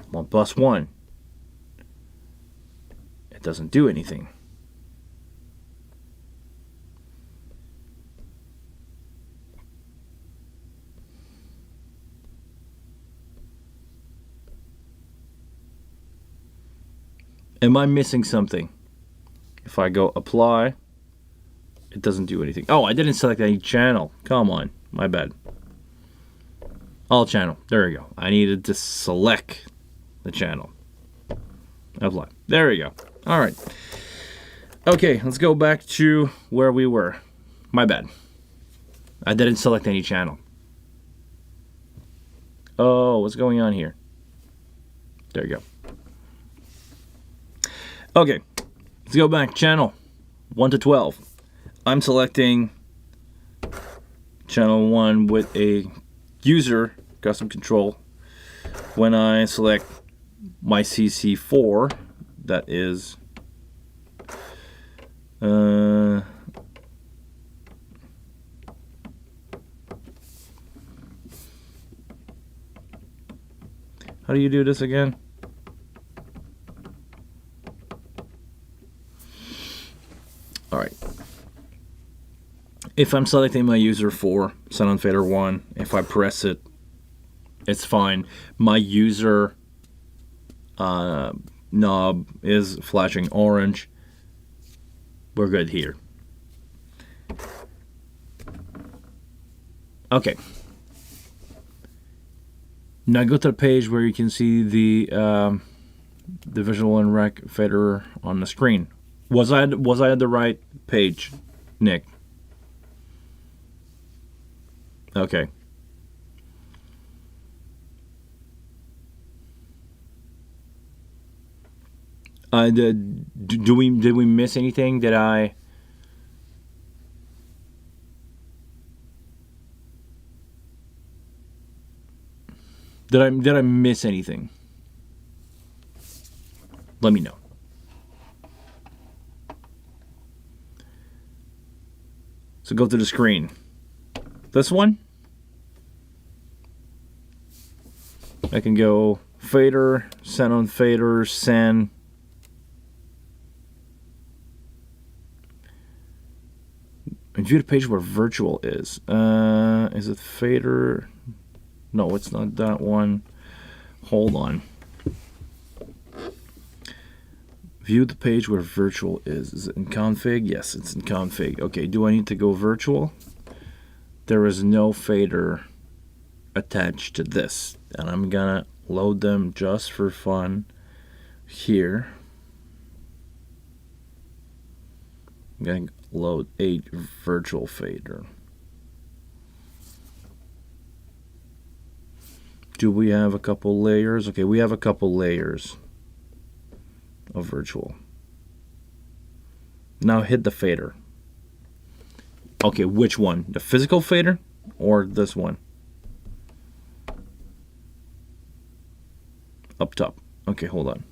I'm on bus 1. It doesn't do anything. Am I missing something? If I go apply, it doesn't do anything. Oh, I didn't select any channel. Come on, my bad. All channel. There we go. I needed to select the channel. Apply. There we go. All right. Okay, let's go back to where we were. My bad. I didn't select any channel. Oh, what's going on here? There you go. Okay, let's go back. Channel 1 to 12. I'm selecting channel 1 with a user custom control. When I select my CC4, that is how do you do this again? All right. If I'm selecting my user 4, set on fader 1, if I press it, it's fine. My user knob is flashing orange. We're good here. Okay. Now go to the page where you can see the visual and rec fader on the screen. Was I at the right page, Nick? Okay. Did we miss anything? Did I miss anything? Let me know. So go to the screen. This one. I can go fader, send on fader, send. And view the page where virtual is. Is it fader? No, it's not that one. Hold on. View the page where virtual is. Is it in config? Yes, it's in config. Okay, do I need to go virtual? There is no fader attached to this. And I'm gonna load them just for fun here. I'm gonna load a virtual fader. Do we have a couple layers? Okay, we have a couple layers of virtual. Now hit the fader. Okay, which one? The physical fader or this one? Up top. Okay, hold on.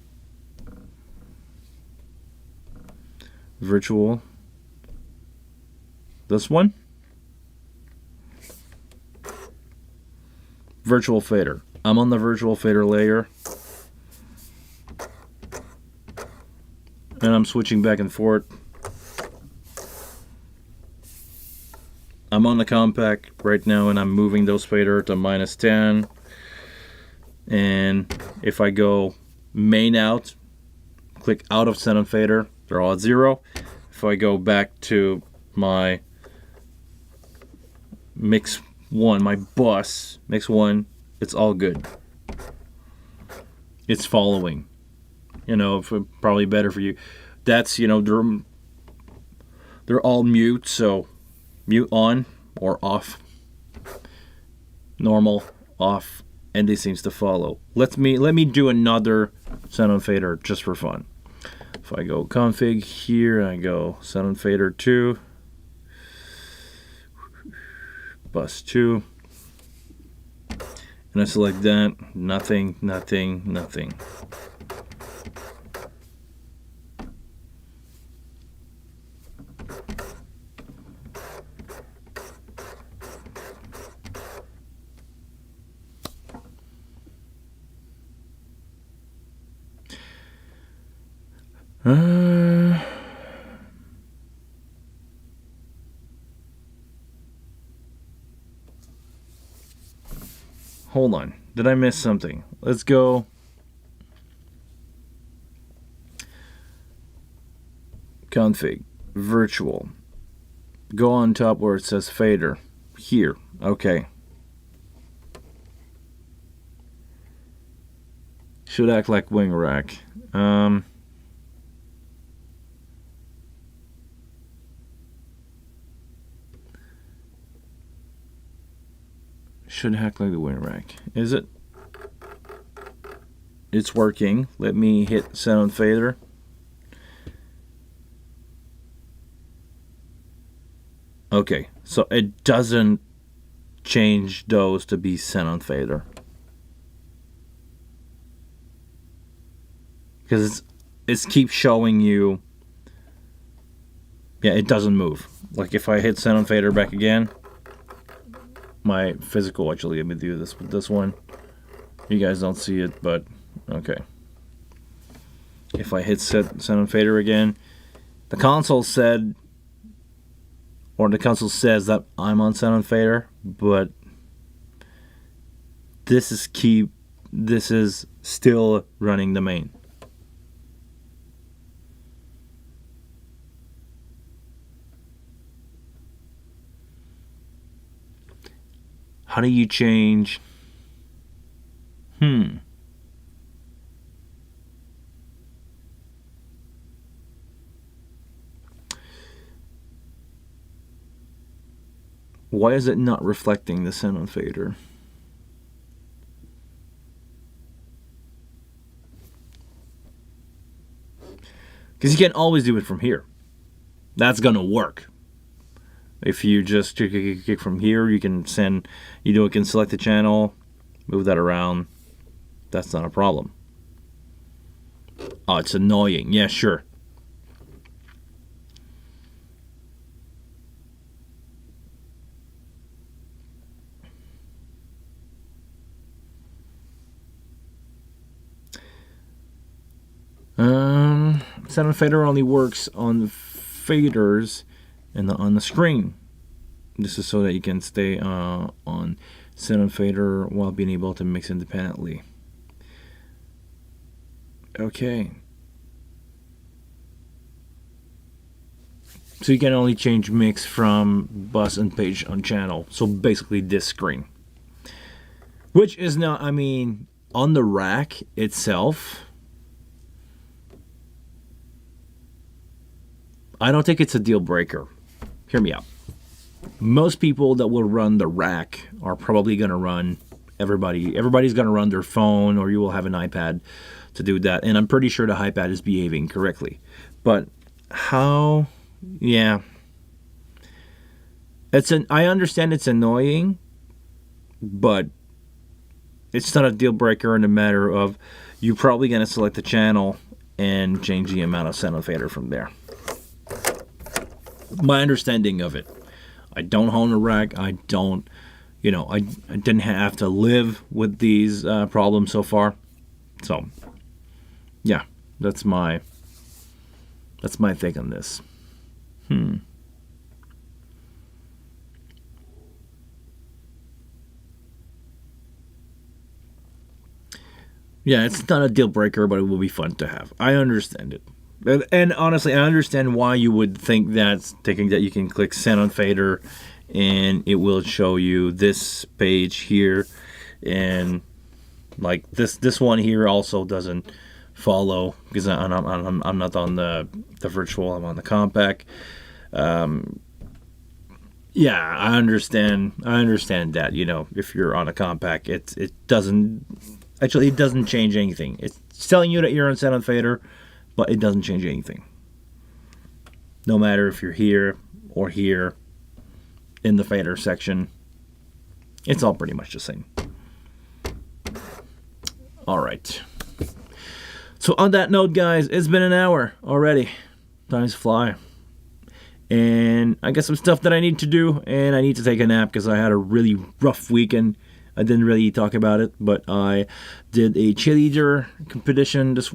Virtual. This one. Virtual fader. I'm on the virtual fader layer. And I'm switching back and forth. I'm on the compact right now and I'm moving those fader to -10. And if I go main out, click out of Xenon fader, they're all at 0. If I go back to my mix 1, my bus, mix 1, it's all good. It's following. You know, probably better for you. That's, you know, they're all mute, so mute on or off. Normal, off, and this seems to follow. Let me do another Xenon fader just for fun. If I go config here, I go Xenon fader 2, bus 2, and I select that, nothing, nothing, nothing. Hold on. Did I miss something? Let's go. Config. Virtual. Go on top where it says fader. Here. Okay. Should act like wing rack. Should act like the wing rack. Is it? It's working. Let me hit Xenon fader. Okay, so it doesn't change those to be Xenon fader. Because it keeps showing you, yeah, it doesn't move. Like if I hit Xenon fader back again, my physical, actually, let me do this with this one. You guys don't see it, but okay. If I hit Xenon fader again, the console said, or the console says that I'm on Xenon fader, but this is still running the main. How do you change? Why is it not reflecting the Xenon fader? Because you can always do it from here. That's gonna work. If you just click from here, you can can select the channel, move that around. That's not a problem. Oh, it's annoying. Yeah, sure. Xenon fader only works on the faders and on the screen. This is so that you can stay on Xenon fader while being able to mix independently. Okay. So you can only change mix from bus and page on channel. So basically this screen. Which is not, I mean, on the rack itself, I don't think it's a deal breaker. Hear me out. Most people that will run the rack are probably going to run, everybody's going to run their phone, or you will have an iPad to do that. And I'm pretty sure the iPad is behaving correctly. But how, yeah. I understand it's annoying, but it's not a deal breaker in a matter of you're probably going to select the channel and change the amount of sound fader from there. My understanding of it. I don't own a rack. I don't, I didn't have to live with these problems so far. So, yeah, that's my take on this. Yeah, it's not a deal breaker, but it will be fun to have. I understand it. And honestly, I understand why you would think that you can click send on fader and it will show you this page here. And like this one here also doesn't follow because I'm not on the virtual, I'm on the compact. Yeah, I understand that, if you're on a compact, it doesn't change anything. It's telling you that you're on send on fader, but it doesn't change anything. No matter if you're here or here in the fader section, it's all pretty much the same. All right. So on that note, guys, it's been an hour already. Times fly. And I got some stuff that I need to do, and I need to take a nap because I had a really rough weekend. I didn't really talk about it, but I did a cheerleader competition this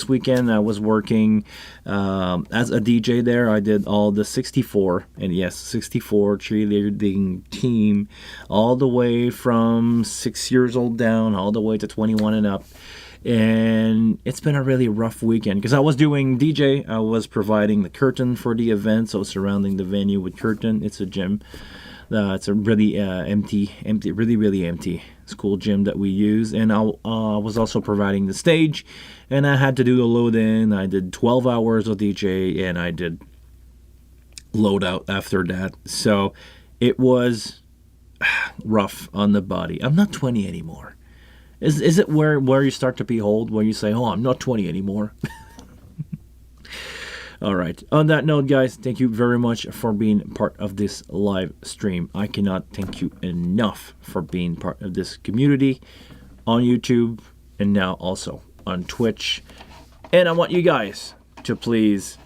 weekend. I was working as a DJ there. I did all the 64 cheerleading team, all the way from 6 years old down, all the way to 21 and up. And it's been a really rough weekend because I was doing DJ. I was providing the curtain for the event, so surrounding the venue with curtain. It's a gym. It's a really really empty school gym that we use, and I was also providing the stage, and I had to do the load in. I did 12 hours of DJ, and I did load out after that. So it was rough on the body. I'm not 20 anymore. Is it where you start to be old, where you say, "Oh, I'm not 20 anymore"? All right. On that note, guys, thank you very much for being part of this live stream. I cannot thank you enough for being part of this community on YouTube and now also on Twitch. And I want you guys to please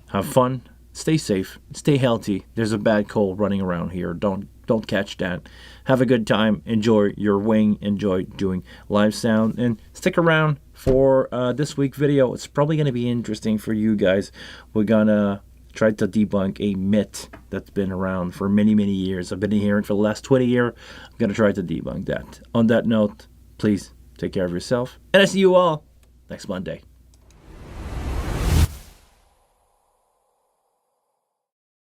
have fun, stay safe, stay healthy. There's a bad cold running around here. Don't catch that. Have a good time. Enjoy your wing. Enjoy doing live sound. And stick around for this week's video. It's probably going to be interesting for you guys. We're going to try to debunk a myth that's been around for many, many years. I've been hearing for the last 20 years. I'm going to try to debunk that. On that note, please take care of yourself. And I see you all next Monday.